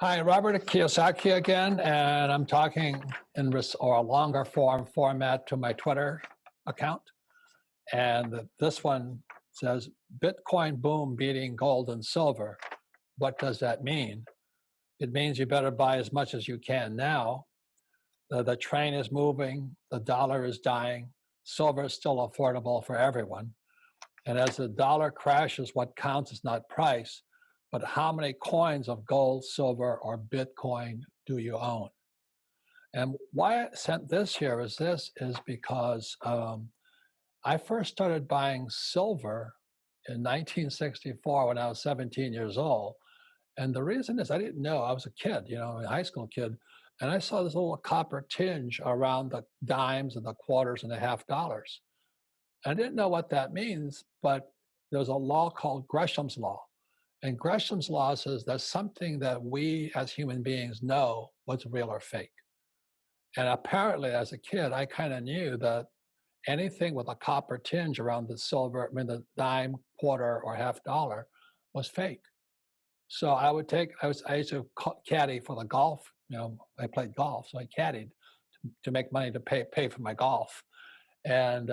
Hi, Robert Kiyosaki again, and I'm talking in a longer form format to my Twitter account. And this one says, Bitcoin boom beating gold and silver. What does that mean? It means you better buy as much as you can now. The train is moving, the dollar is dying, silver is still affordable for everyone. And as the dollar crashes, what counts is not price, but how many coins of gold, silver, or Bitcoin do you own? And why I sent this here is because I first started buying silver in 1964 when I was 17 years old. And the reason is I didn't know. I was a kid, a high school kid, and I saw this little copper tinge around the dimes and the quarters and the half dollars. I didn't know what that means, but there's a law called Gresham's Law. And Gresham's Law says that's something that we as human beings know what's real or fake. And apparently, as a kid, I kind of knew that anything with a copper tinge around the silver, the dime, quarter, or half dollar was fake. So I used to caddy for the golf. I played golf, so I caddied to make money to pay for my golf. And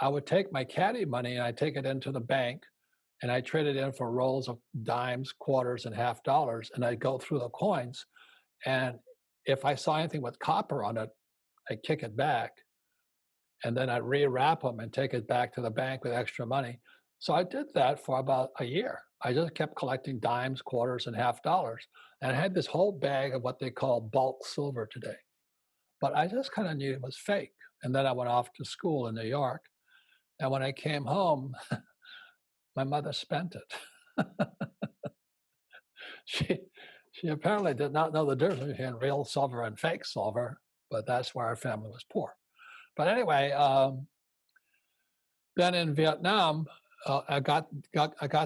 I would take my caddy money and I take it into the bank and I trade it in for rolls of dimes, quarters, and half dollars. And I'd go through the coins. And if I saw anything with copper on it, I'd kick it back. And then I'd rewrap them and take it back to the bank with extra money. So I did that for about a year. I just kept collecting dimes, quarters, and half dollars. And I had this whole bag of what they call bulk silver today. But I just kind of knew it was fake. And then I went off to school in New York. And when I came home, my mother spent it. she she apparently did not know the difference between real silver and fake silver, but that's why our family was poor. But anyway, then in Vietnam, I got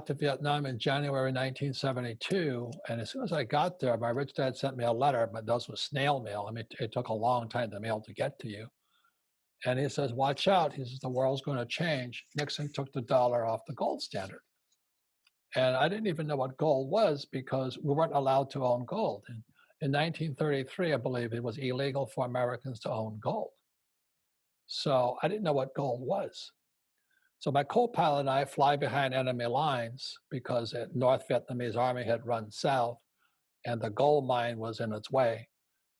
to Vietnam in January 1972, and as soon as I got there, my rich dad sent me a letter, but those was snail mail. I mean, it took a long time the mail to get to you. And he says, "Watch out!" He says, "The world's going to change." Nixon took the dollar off the gold standard. And I didn't even know what gold was because we weren't allowed to own gold. In 1933, I believe it was illegal for Americans to own gold. So I didn't know what gold was. So my co-pilot and I fly behind enemy lines because the North Vietnamese army had run south and the gold mine was in its way.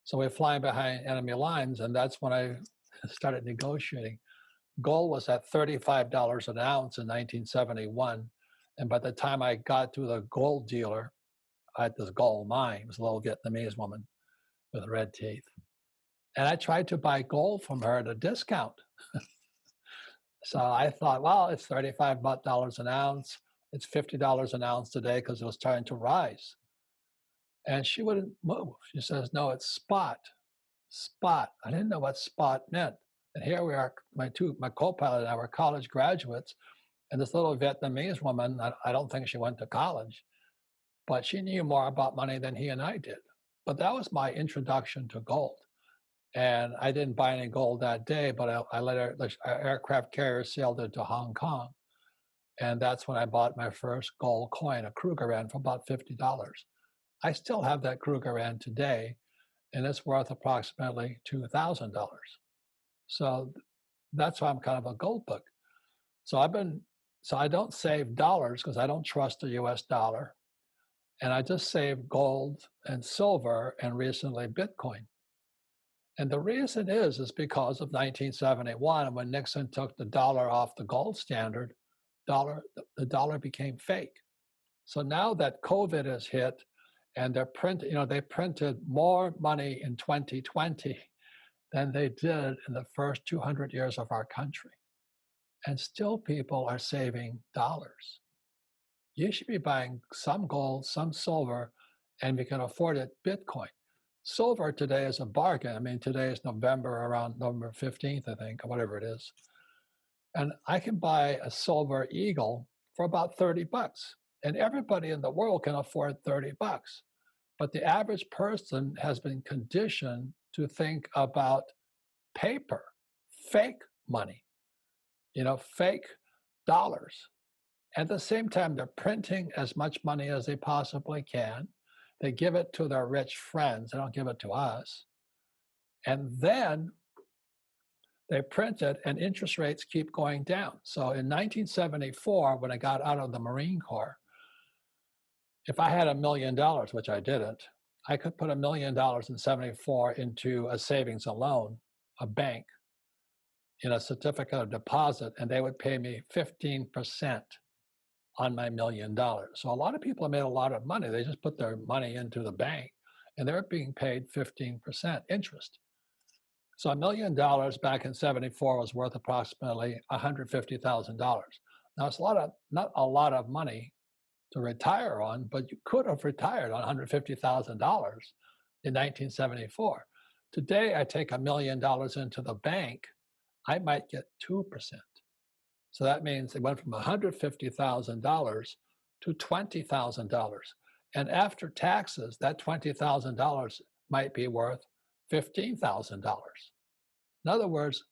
So we're flying behind enemy lines, and that's when I started negotiating. Gold was at $35 an ounce in 1971. And by the time I got to the gold dealer at this gold mine, it was a little Vietnamese woman with red teeth. And I tried to buy gold from her at a discount. So I thought, well, it's $35 an ounce. It's $50 an ounce today because it was starting to rise. And she wouldn't move. She says, no, it's spot. Spot. I didn't know what spot meant. And here we are, my co-pilot and I were college graduates. And this little Vietnamese woman, I don't think she went to college, but she knew more about money than he and I did. But that was my introduction to gold. And I didn't buy any gold that day, but I let our aircraft carrier sailed into Hong Kong. And that's when I bought my first gold coin, a Krugerrand, for about $50. I still have that Krugerrand today, and it's worth approximately $2,000. So that's why I'm kind of a gold bug. So I don't save dollars because I don't trust the US dollar. And I just save gold and silver and recently Bitcoin. And the reason is because of 1971, when Nixon took the dollar off the gold standard, the dollar became fake. So now that COVID has hit and they printed more money in 2020 than they did in the first 200 years of our country. And still people are saving dollars. You should be buying some gold, some silver, and you can afford it, Bitcoin. Silver today is a bargain. I mean, today is around November 15th, I think, or whatever it is. And I can buy a silver eagle for about $30. And everybody in the world can afford $30. But the average person has been conditioned to think about paper, fake money, fake dollars. At the same time, they're printing as much money as they possibly can. They give it to their rich friends. They don't give it to us. And then they print it and interest rates keep going down. So in 1974, when I got out of the Marine Corps, if I had $1 million, which I didn't, I could put $1 million in 74 into a savings and loan, a bank, in a certificate of deposit, and they would pay me 15% on my $1 million. So a lot of people have made a lot of money. They just put their money into the bank and they're being paid 15% interest. So $1 million back in 74 was worth approximately $150,000. Now it's not a lot of money to retire on, but you could have retired on $150,000 in 1974. Today, I take $1 million into the bank, I might get 2%. So that means it went from $150,000 to $20,000. And after taxes, that $20,000 might be worth $15,000. In other words,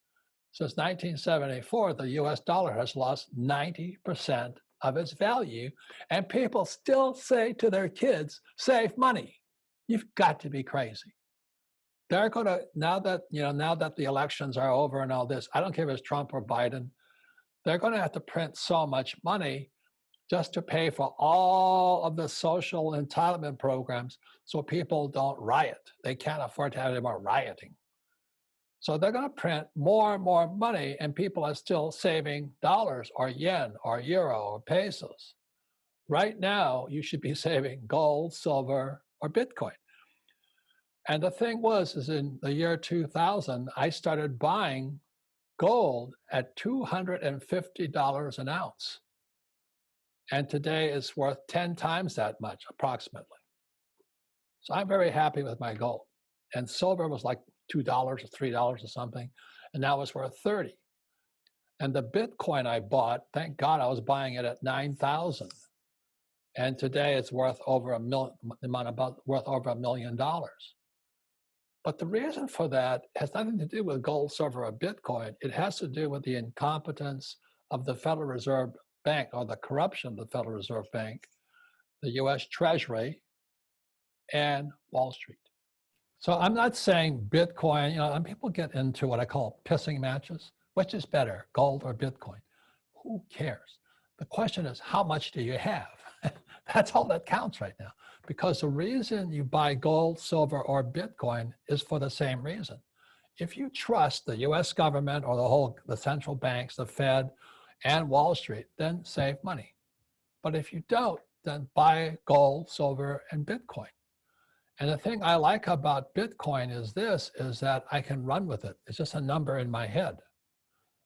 since 1974, the US dollar has lost 90% of its value, and people still say to their kids, save money. You've got to be crazy. They're going to, now that the elections are over and all this, I don't care if it's Trump or Biden, they're going to have to print so much money just to pay for all of the social entitlement programs so people don't riot. They can't afford to have any more rioting. So they're going to print more and more money, and people are still saving dollars or yen or euro or pesos. Right now, you should be saving gold, silver, or Bitcoin. And the thing is in the year 2000, I started buying gold at $250 an ounce. And today it's worth 10 times that much, approximately. So I'm very happy with my gold. And silver was like $2 or $3 or something, and now it's worth 30. And the Bitcoin I bought, thank God I was buying it at 9,000. And today it's worth over worth over $1 million. But the reason for that has nothing to do with gold, silver, or Bitcoin. It has to do with the incompetence of the Federal Reserve Bank, or the corruption of the Federal Reserve Bank, the US Treasury, and Wall Street. So I'm not saying Bitcoin, and people get into what I call pissing matches. Which is better, gold or Bitcoin? Who cares? The question is, how much do you have? That's all that counts right now. Because the reason you buy gold, silver, or Bitcoin is for the same reason. If you trust the US government or the central banks, the Fed, and Wall Street, then save money. But if you don't, then buy gold, silver, and Bitcoin. And the thing I like about Bitcoin is that I can run with it. It's just a number in my head.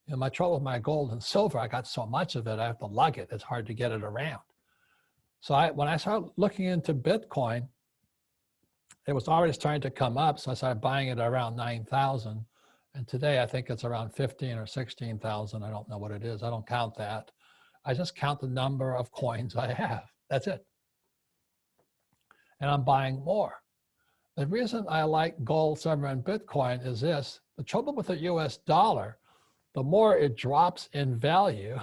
My trouble with my gold and silver, I got so much of it, I have to lug it. It's hard to get it around. So when I started looking into Bitcoin, it was already starting to come up. So I started buying it around 9,000. And today I think it's around 15 or 16,000. I don't know what it is. I don't count that. I just count the number of coins I have. That's it. And I'm buying more. The reason I like gold, silver, and Bitcoin is this. The trouble with the US dollar, the more it drops in value,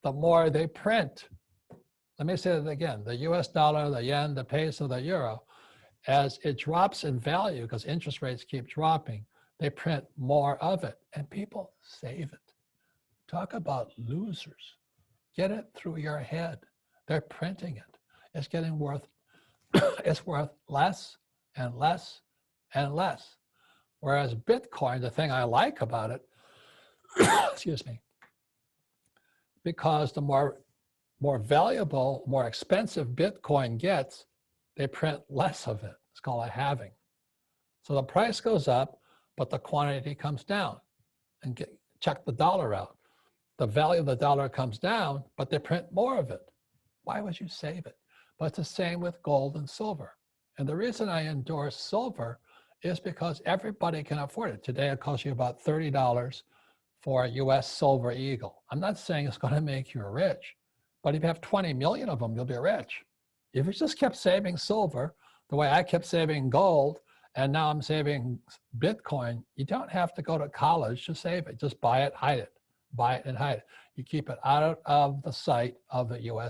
the more they print. Let me say that again. The US dollar, the yen, the peso, the euro, as it drops in value because interest rates keep dropping, they print more of it and people save it. Talk about losers. Get it through your head. They're printing it. It's getting worth, it's worth less and less and less. Whereas Bitcoin, the thing I like about it, excuse me, because the more valuable, more expensive Bitcoin gets, they print less of it. It's called a halving. So the price goes up, but the quantity comes down. And check the dollar out. The value of the dollar comes down, but they print more of it. Why would you save it? But it's the same with gold and silver. And the reason I endorse silver is because everybody can afford it. Today it costs you about $30 for a US silver eagle. I'm not saying it's going to make you rich, but if you have 20 million of them, you'll be rich. If you just kept saving silver the way I kept saving gold, and now I'm saving Bitcoin, you don't have to go to college to save it. Just buy it, hide it. Buy it and hide it. You keep it out of the sight of the US